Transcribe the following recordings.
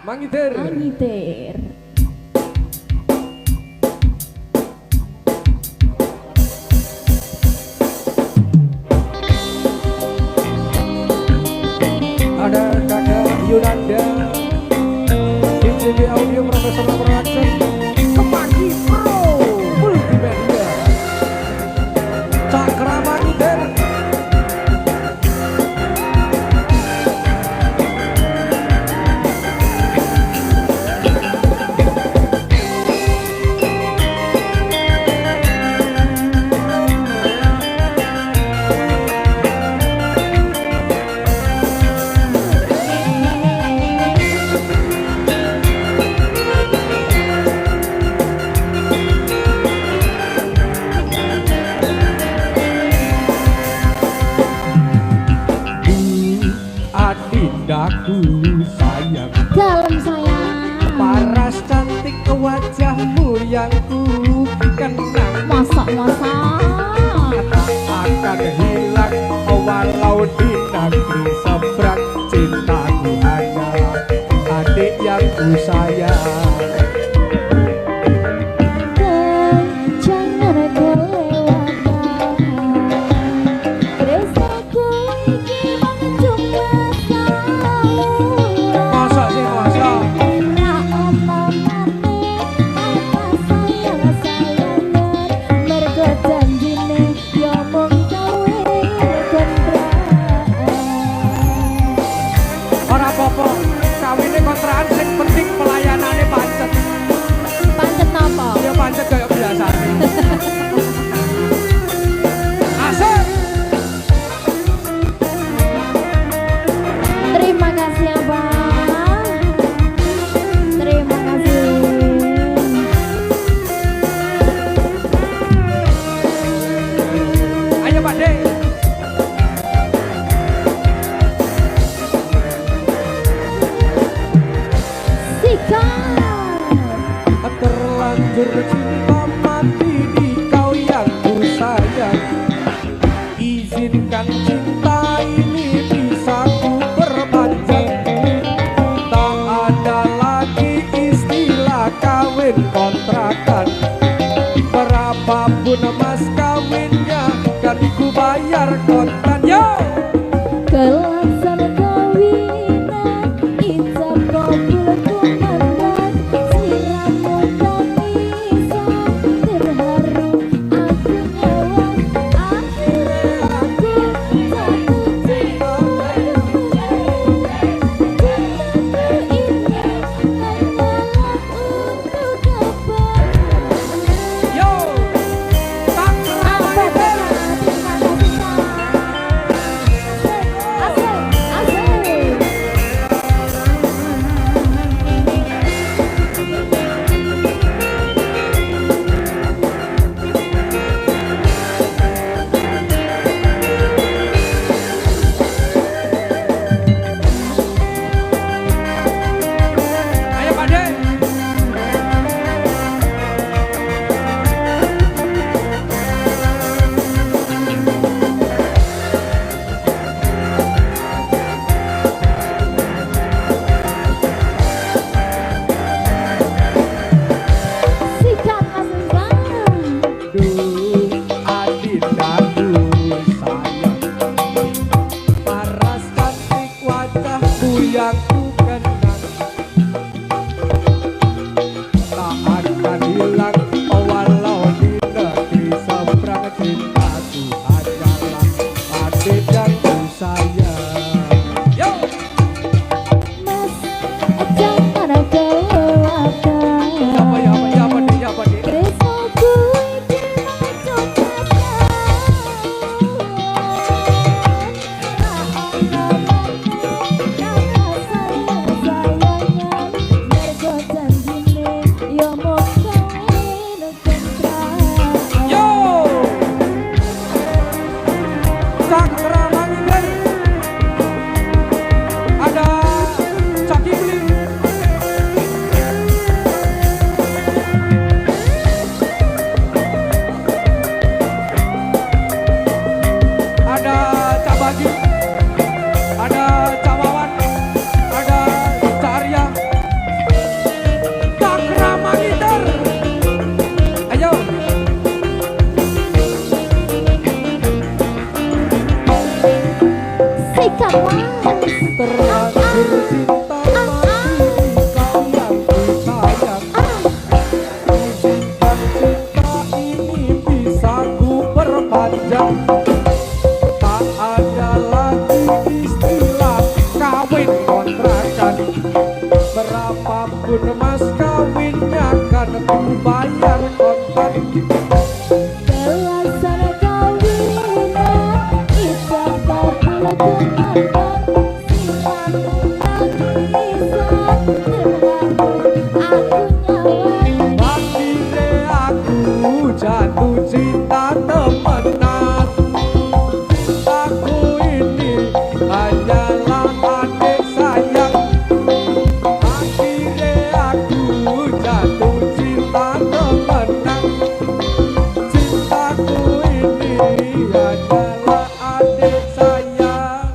Mangiter. Mangiter. Ada kakak Yunanda, tim JB Audio Profesor Production, Kemaki Pro Multimedia, Cakra Mangiter. Adindaku sayang, Dalam sayang, paras cantik wajahmu yang ku kenang, masak-masak akan hilang walau di negeri seberang. Cintaku hanya adik yang ku sayang. jangan kelewatan, resaku iki mangcung Masa sih masa ra omonane apa sayang-sayangan, mergo janjine yo mung kawin kontrakan. ora apa-apa, kawine kontrakan sing penting pelayanane pancet. Pancet napa? Ya pancet kayak biasa. Asik. Terima kasih Abang. Terima kasih. Ayo Pak De. Sikat. Terlanjur cinta mati di kau yang ku sayang. Izinkan cinta ini bisa ku perpanjang. Tak ada lagi istilah kawin kontrakan. Berapapun mas kawinnya kan ku bayar kontan. Yo! Kelaksan kawinan ijab kabul kumandang, siramu tak bisa terharu. Aku nyawa akhirnya aku satu cinta. Cintaku ini hanyalah untuk apa? Yo! Tak Apa kontan. Berapapun mas kawinnya kan ku bayar kontan. Pelaksana kawinan ijab kabul kumandan siman undang nisan terbangun aku nyawa. Akhirnya aku jatuh cinta temenan. Aku ini hanyalah adik sayang. Akhirnya aku jatuh cinta temenan. Cintaku ini hanyalah adik sayang.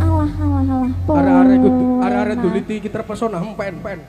Alah, alah, alah. Arek-arek duliti iki terpesona pen.